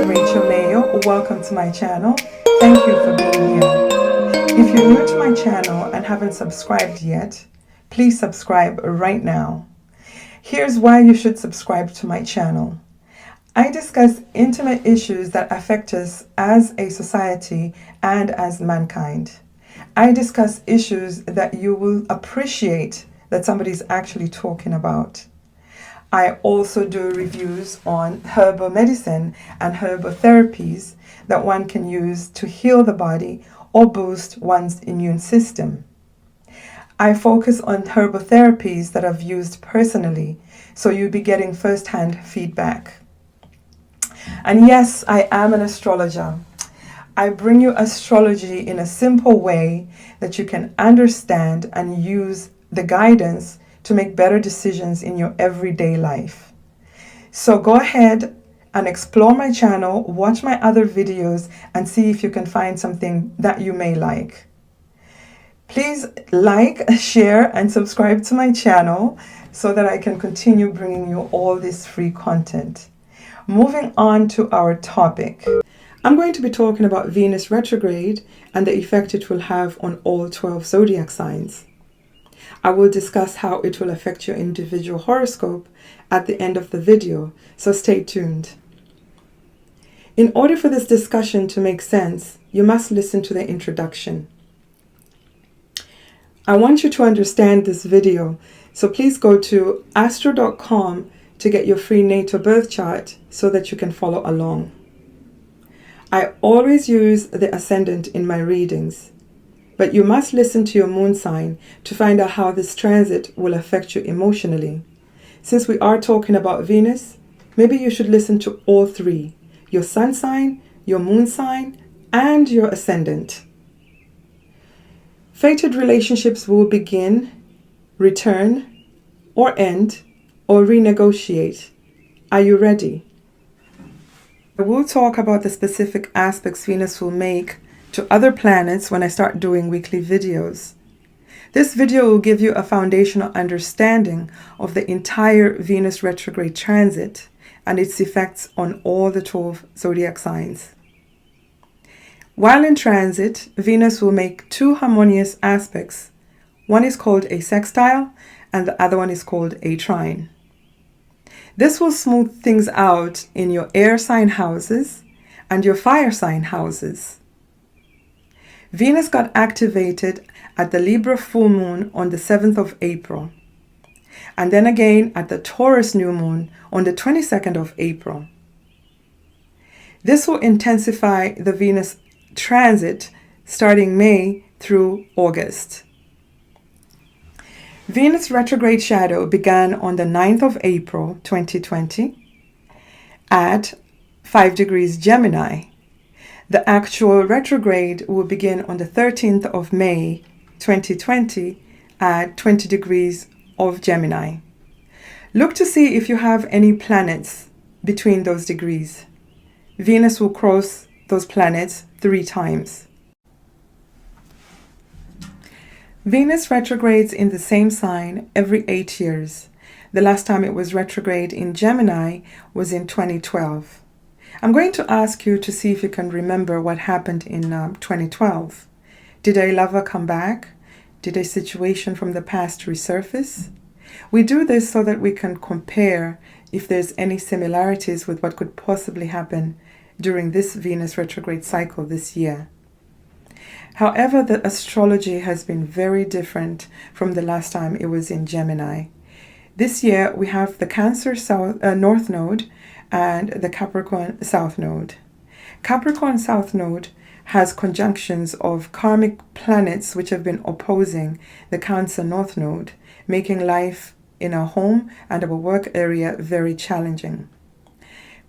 Rachel Mayo. Welcome to my channel. Thank you for being here. If you're new to my channel and haven't subscribed yet, please subscribe right now. Here's why you should subscribe to my channel. I discuss intimate issues that affect us as a society and as mankind. I discuss issues that you will appreciate that somebody's actually talking about. I also do reviews on herbal medicine and herbal therapies that one can use to heal the body or boost one's immune system. I focus on herbal therapies that I've used personally, so you'll be getting first-hand feedback. And yes, I am an astrologer. I bring you astrology in a simple way that you can understand and use the guidance to make better decisions in your everyday life. So go ahead and explore my channel, watch my other videos, and see if you can find something that you may like. Please like, share, and subscribe to my channel so that I can continue bringing you all this free content. Moving on to our topic. I'm going to be talking about Venus retrograde and the effect it will have on all 12 zodiac signs. I will discuss how it will affect your individual horoscope at the end of the video, so stay tuned. In order for this discussion to make sense, you must listen to the introduction. I want you to understand this video, so please go to astro.com to get your free natal birth chart so that you can follow along. I always use the ascendant in my readings, but you must listen to your moon sign to find out how this transit will affect you emotionally. Since we are talking about Venus, maybe you should listen to all three: your sun sign, your moon sign, and your ascendant. Fated relationships will begin, return, or end, or renegotiate. Are you ready? I will talk about the specific aspects Venus will make to other planets when I start doing weekly videos. This video will give you a foundational understanding of the entire Venus retrograde transit and its effects on all the 12 zodiac signs. While in transit, Venus will make two harmonious aspects. One is called a sextile and the other one is called a trine. This will smooth things out in your air sign houses and your fire sign houses. Venus got activated at the Libra full moon on the 7th of April, and then again at the Taurus new moon on the 22nd of April. This will intensify the Venus transit starting May through August. Venus retrograde shadow began on the 9th of April 2020 at 5 degrees Gemini. The actual retrograde will begin on the 13th of May 2020 at 20 degrees of Gemini. Look to see if you have any planets between those degrees. Venus will cross those planets 3 times. Venus retrogrades in the same sign every 8 years. The last time it was retrograde in Gemini was in 2012. I'm going to ask you to see if you can remember what happened in 2012. Did a lover come back? Did a situation from the past resurface? We do this so that we can compare if there's any similarities with what could possibly happen during this Venus retrograde cycle this year. However, the astrology has been very different from the last time it was in Gemini. This year we have the Cancer North Node and the Capricorn South Node. Capricorn South Node has conjunctions of karmic planets which have been opposing the Cancer North Node, making life in a home and our work area very challenging.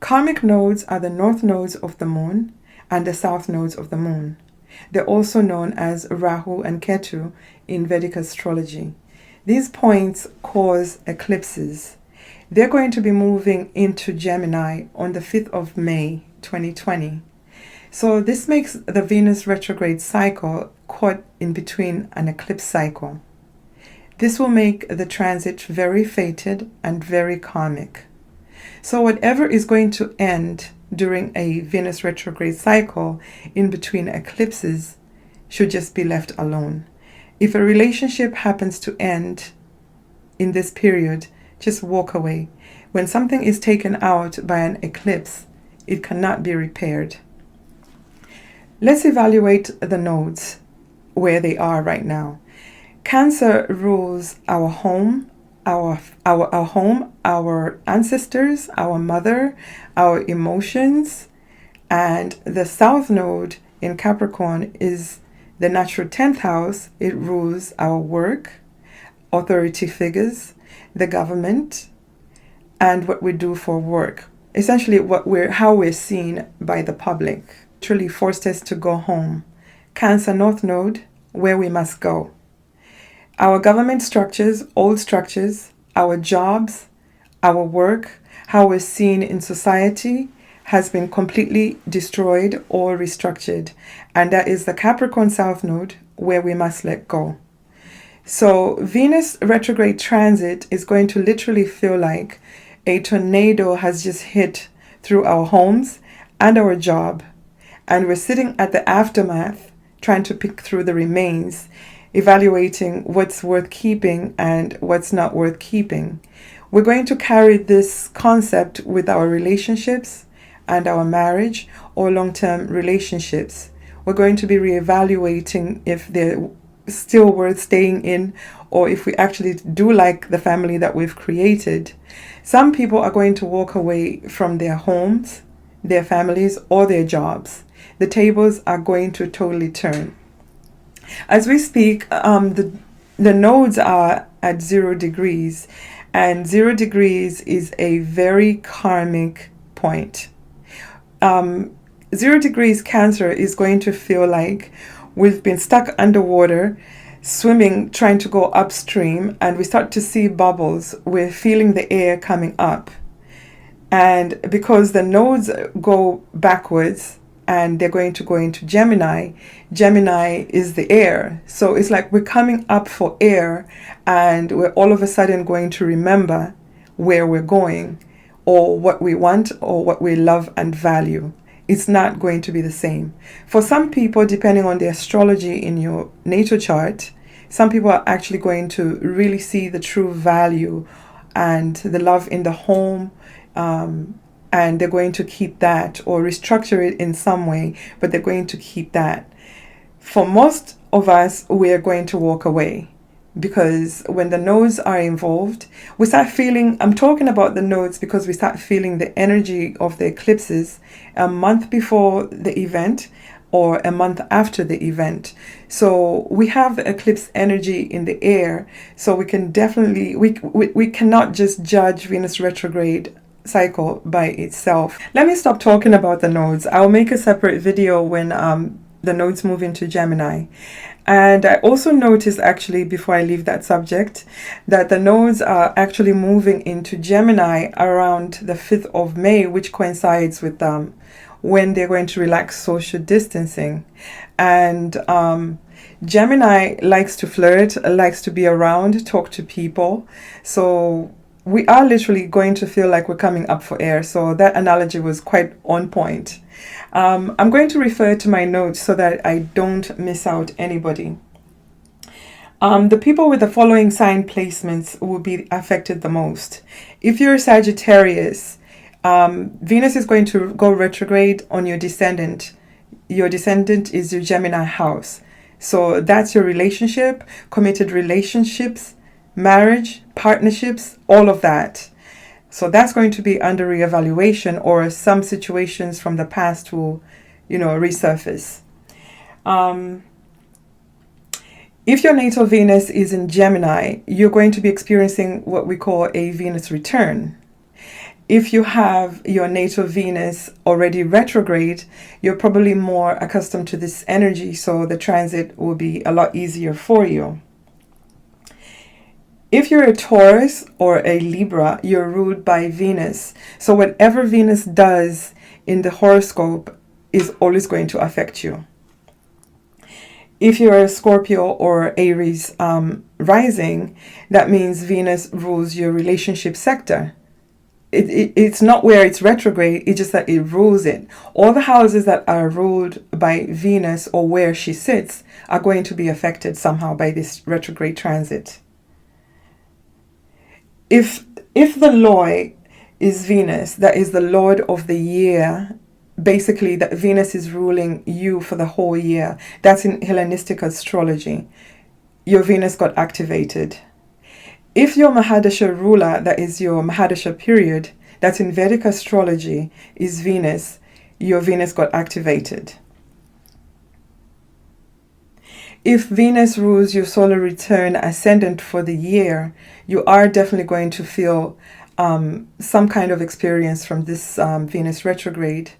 Karmic nodes are the north nodes of the moon and the south nodes of the moon. They're also known as Rahu and Ketu in Vedic astrology. These points cause eclipses. They're going to be moving into Gemini on the 5th of May 2020. So this makes the Venus retrograde cycle caught in between an eclipse cycle. This will make the transit very fated and very karmic. So whatever is going to end during a Venus retrograde cycle in between eclipses should just be left alone. If a relationship happens to end in this period, just walk away. When something is taken out by an eclipse, it cannot be repaired. Let's evaluate the nodes where they are right now. Cancer rules our home, our home, our ancestors, our mother, our emotions, and the South Node in Capricorn is the natural 10th house. It rules our work, authority figures, the government, and what we do for work. Essentially, how we're seen by the public. Literally forced us to go home. Cancer North Node, where we must go. Our government structures, old structures, our jobs, our work, how we're seen in society has been completely destroyed or restructured. And that is the Capricorn South Node, where we must let go. So Venus retrograde transit is going to literally feel like a tornado has just hit through our homes and our job. And we're sitting at the aftermath, trying to pick through the remains, evaluating what's worth keeping and what's not worth keeping. We're going to carry this concept with our relationships and our marriage or long-term relationships. We're going to be reevaluating if they're still worth staying in or if we actually do like the family that we've created. Some people are going to walk away from their homes, their families, or their jobs. The tables are going to totally turn. As we speak, the nodes are at 0 degrees, and 0 degrees is a very karmic point. 0 degrees Cancer is going to feel like we've been stuck underwater, swimming, trying to go upstream, and we start to see bubbles. We're feeling the air coming up. And because the nodes go backwards, and they're going to go into Gemini. Gemini is the air. So it's like we're coming up for air and we're all of a sudden going to remember where we're going or what we want or what we love and value. It's not going to be the same. For some people, depending on the astrology in your natal chart, some people are actually going to really see the true value and the love in the home, and they're going to keep that or restructure it in some way, but they're going to keep that. For most of us, we're going to walk away because when the nodes are involved, we start feeling, I'm talking about the nodes because we start feeling the energy of the eclipses a month before the event or a month after the event. So we have the eclipse energy in the air, so we can definitely, we cannot just judge Venus retrograde cycle by itself. Let me stop talking about the nodes. I'll make a separate video when the nodes move into Gemini. And I also noticed, actually, before I leave that subject, that the nodes are actually moving into Gemini around the 5th of May, which coincides with when they're going to relax social distancing. And Gemini likes to flirt, likes to be around, talk to people. So we are literally going to feel like we're coming up for air. So that analogy was quite on point. I'm going to refer to my notes so that I don't miss out anybody. The people with the following sign placements will be affected the most. If you're a Sagittarius, Venus is going to go retrograde on your descendant. Your descendant is your Gemini house. So that's your relationship, committed relationships, marriage, partnerships, all of that. So that's going to be under reevaluation, or some situations from the past will, resurface. If your natal Venus is in Gemini, you're going to be experiencing what we call a Venus return. If you have your natal Venus already retrograde, you're probably more accustomed to this energy, so the transit will be a lot easier for you. If you're a Taurus or a Libra, you're ruled by Venus. So whatever Venus does in the horoscope is always going to affect you. If you're a Scorpio or Aries rising, that means Venus rules your relationship sector. it's not where it's retrograde, it's just that it rules it. All the houses that are ruled by Venus or where she sits are going to be affected somehow by this retrograde transit. If the Lord is Venus, that is the Lord of the year, basically that Venus is ruling you for the whole year. That's in Hellenistic astrology. Your Venus got activated. If your Mahadasha ruler, that is your Mahadasha period, that's in Vedic astrology, is Venus, your Venus got activated. If Venus rules your solar return ascendant for the year, you are definitely going to feel some kind of experience from this Venus retrograde.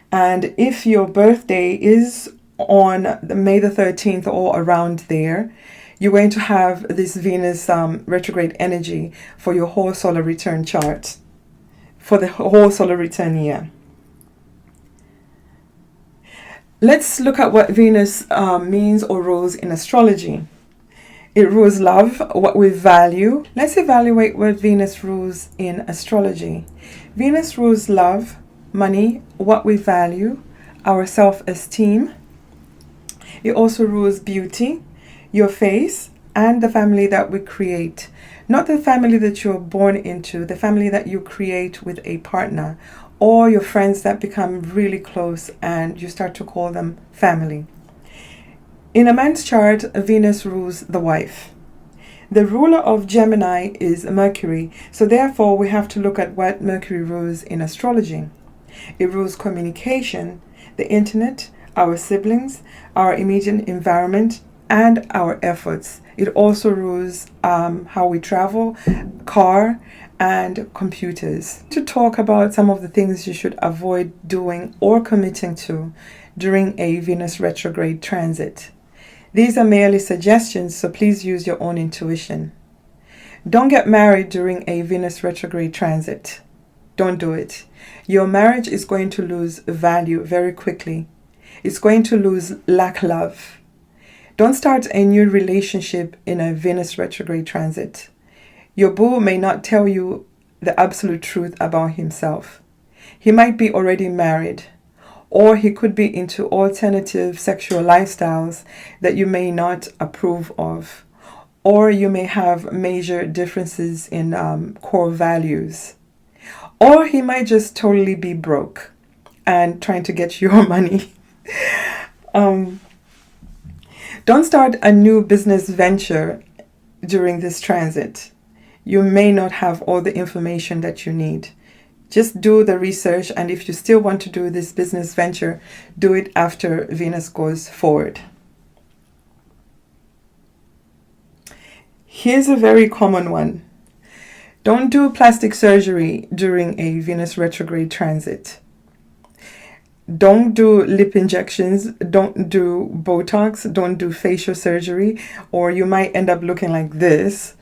And if your birthday is on May the 13th or around there, you're going to have this Venus retrograde energy for your whole solar return chart, for the whole solar return year. Let's look at what Venus means or rules in astrology. It rules love, what we value. Let's evaluate what Venus rules in astrology. Venus rules love, money, what we value, our self-esteem. It also rules beauty, your face, and the family that we create. Not the family that you're born into, the family that you create with a partner, or your friends that become really close and you start to call them family. In a man's chart, Venus rules the wife. The ruler of Gemini is Mercury, so therefore we have to look at what Mercury rules in astrology. It rules communication, the internet, our siblings, our immediate environment, and our efforts. It also rules how we travel, car, and computers. To talk about some of the things you should avoid doing or committing to during a Venus retrograde transit. These are merely suggestions, so please use your own intuition. Don't get married during a Venus retrograde transit. Don't do it. Your marriage is going to lose value very quickly. It's going to lack love. Don't start a new relationship in a Venus retrograde transit. Your boo may not tell you the absolute truth about himself. He might be already married, or he could be into alternative sexual lifestyles that you may not approve of, or you may have major differences in core values. Or he might just totally be broke and trying to get your money. Don't start a new business venture during this transit. You may not have all the information that you need. Just do the research, and if you still want to do this business venture, do it after Venus goes forward. Here's a very common one. Don't do plastic surgery during a Venus retrograde transit. Don't do lip injections, don't do Botox, don't do facial surgery, or you might end up looking like this.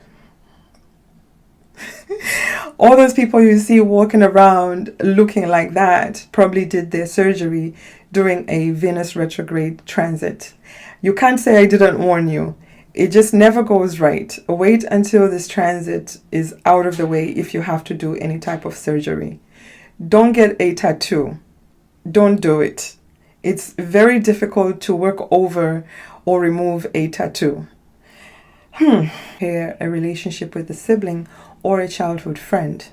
All those people you see walking around looking like that probably did their surgery during a Venus retrograde transit. You can't say I didn't warn you. It just never goes right. Wait until this transit is out of the way if you have to do any type of surgery. Don't get a tattoo. Don't do it. It's very difficult to work over or remove a tattoo. Here, a relationship with a sibling or a childhood friend.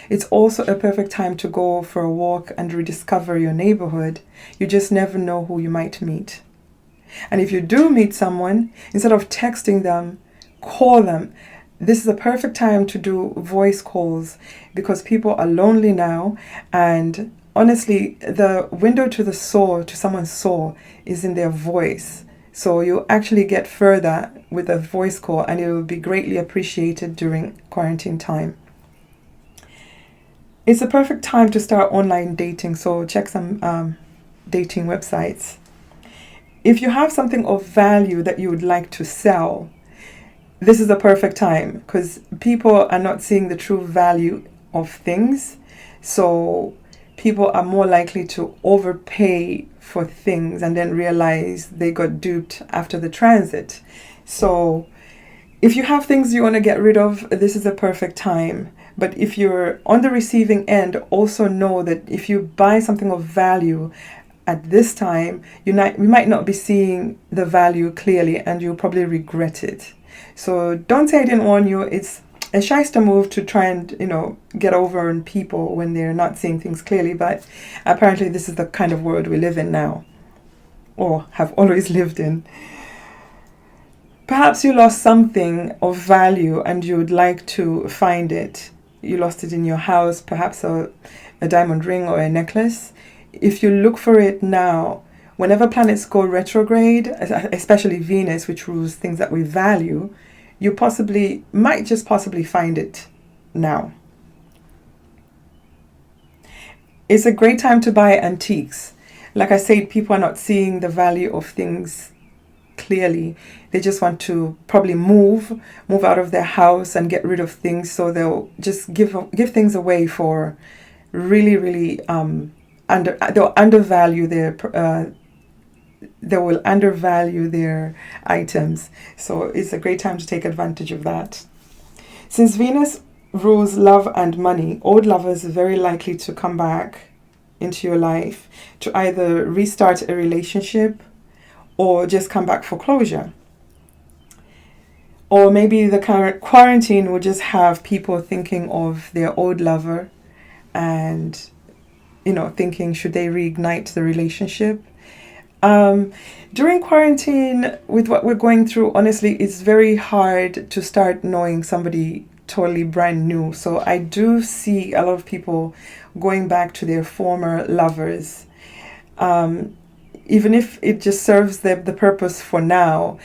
It's also a perfect time to go for a walk and rediscover your neighborhood. You just never know who you might meet. And if you do meet someone, instead of texting them, call them. This is a perfect time to do voice calls because people are lonely now, and honestly, the window to the soul, to someone's soul, is in their voice. So you actually get further with a voice call, and it will be greatly appreciated during quarantine time. It's a perfect time to start online dating, so check some dating websites. If you have something of value that you would like to sell, this is the perfect time because people are not seeing the true value of things. So people are more likely to overpay for things and then realize they got duped after the transit. So if you have things you want to get rid of, this is a perfect time. But if you're on the receiving end, also know that if you buy something of value at this time, you might not be seeing the value clearly, and you'll probably regret it. So don't say I didn't warn you. It's a shyster move to try and, get over on people when they're not seeing things clearly. But apparently this is the kind of world we live in now, or have always lived in. Perhaps you lost something of value and you would like to find it. You lost it in your house, perhaps a diamond ring or a necklace. If you look for it now, whenever planets go retrograde, especially Venus, which rules things that we value, you might just possibly find it now. It's a great time to buy antiques. Like I said, people are not seeing the value of things clearly. They just want to probably move out of their house and get rid of things, so they'll just give things away for really they'll undervalue they will undervalue their items. So it's a great time to take advantage of that. Since Venus rules love and money, old lovers are very likely to come back into your life to either restart a relationship or just come back for closure. Or maybe the current quarantine will just have people thinking of their old lover and, thinking, should they reignite the relationship? During quarantine, with what we're going through, honestly, it's very hard to start knowing somebody totally brand new. So I do see a lot of people going back to their former lovers. Even if it just serves the purpose for now,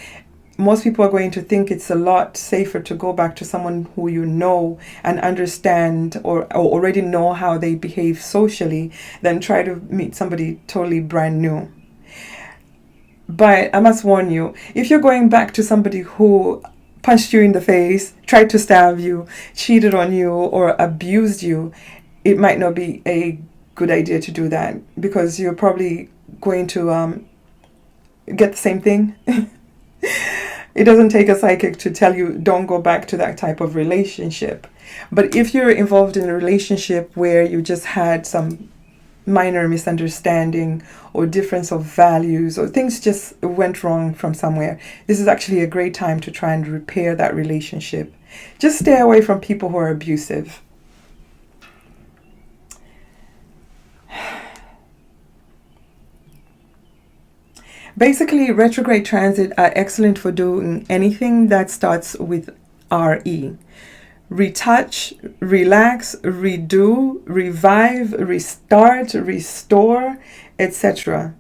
most people are going to think it's a lot safer to go back to someone who you know and understand or already know how they behave socially than try to meet somebody totally brand new. But I must warn you, if you're going back to somebody who punched you in the face, tried to stab you, cheated on you, or abused you, it might not be a good idea to do that, because you're probably going to get the same thing. It doesn't take a psychic to tell you don't go back to that type of relationship. But if you're involved in a relationship where you just had some minor misunderstanding or difference of values, or things just went wrong from somewhere, this is actually a great time to try and repair that relationship. Just stay away from people who are abusive. Basically, retrograde transit are excellent for doing anything that starts with RE. Retouch, relax, redo, revive, restart, restore, etc.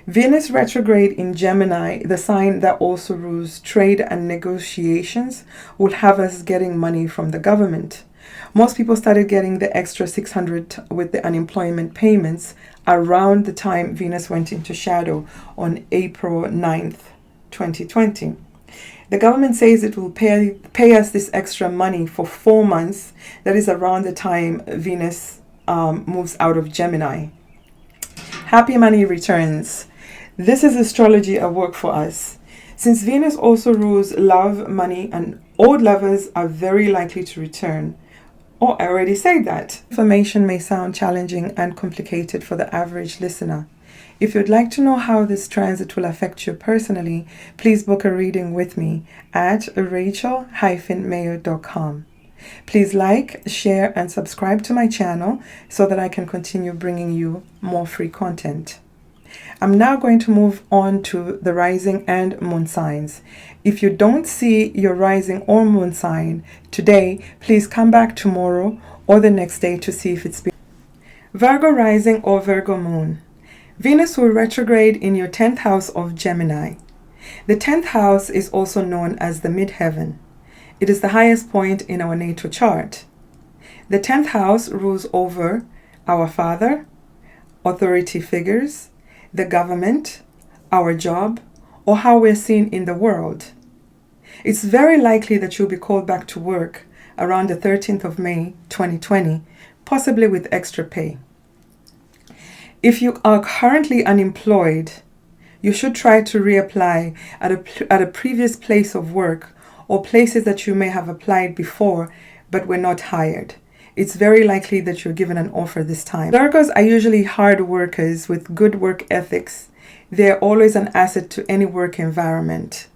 Venus retrograde in Gemini, the sign that also rules trade and negotiations, will have us getting money from the government. Most people started getting the extra 600 with the unemployment payments around the time Venus went into shadow on April 9th, 2020. The government says it will pay us this extra money for 4 months. That is around the time Venus moves out of Gemini. Happy money returns. This is astrology at work for us. Since Venus also rules love, money, and old lovers are very likely to return. Oh, I already said that. Information may sound challenging and complicated for the average listener. If you'd like to know how this transit will affect you personally, please book a reading with me at rachel-mayo.com. Please like, share, and subscribe to my channel so that I can continue bringing you more free content. I'm now going to move on to the rising and moon signs. If you don't see your rising or moon sign today, please come back tomorrow or the next day to see if it's been. Virgo rising or Virgo moon. Venus will retrograde in your 10th house of Gemini. The 10th house is also known as the midheaven. It is the highest point in our natal chart. The 10th house rules over our father, authority figures, the government, our job, or how we're seen in the world. It's very likely that you'll be called back to work around the 13th of May, 2020, possibly with extra pay. If you are currently unemployed, you should try to reapply at a previous place of work or places that you may have applied before but were not hired. it's very likely that you're given an offer this time. Virgos are usually hard workers with good work ethics. They're always an asset to any work environment.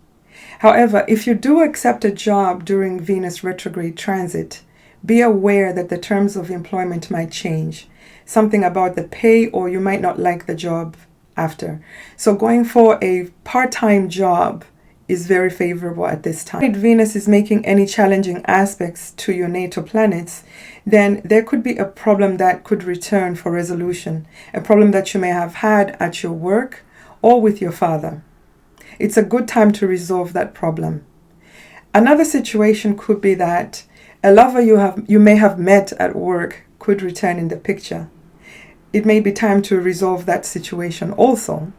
However, if you do accept a job during Venus retrograde transit, be aware that the terms of employment might change. Something about the pay, or you might not like the job after. So going for a part-time job is very favorable at this time. If Venus is making any challenging aspects to your natal planets, then there could be a problem that could return for resolution, a problem that you may have had at your work or with your father. It's a good time to resolve that problem. Another situation could be that a lover you may have met at work could return in the picture. It may be time to resolve that situation also.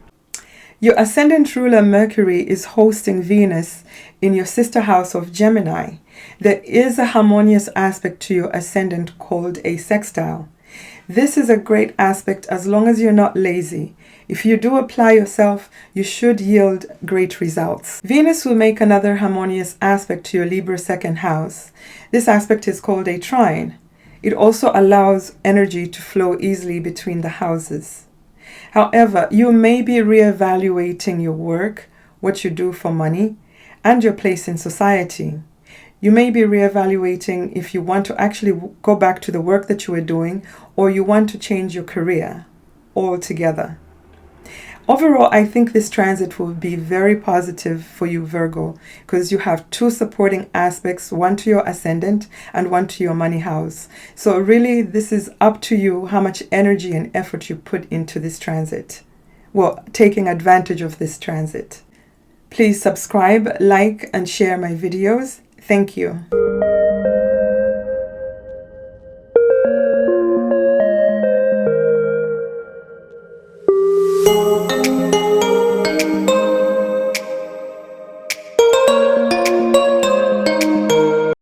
Your ascendant ruler Mercury is hosting Venus in your sister house of Gemini. There is a harmonious aspect to your ascendant called a sextile. This is a great aspect as long as you're not lazy. If you do apply yourself, you should yield great results. Venus will make another harmonious aspect to your Libra second house. This aspect is called a trine. It also allows energy to flow easily between the houses. However, you may be reevaluating your work, what you do for money, and your place in society. You may be reevaluating if you want to actually go back to the work that you were doing, or you want to change your career altogether. Overall, I think this transit will be very positive for you, Virgo, because you have two supporting aspects, one to your ascendant and one to your money house. So really, this is up to you how much energy and effort you put into this transit. Well, taking advantage of this transit. Please subscribe, like, and share my videos. Thank you.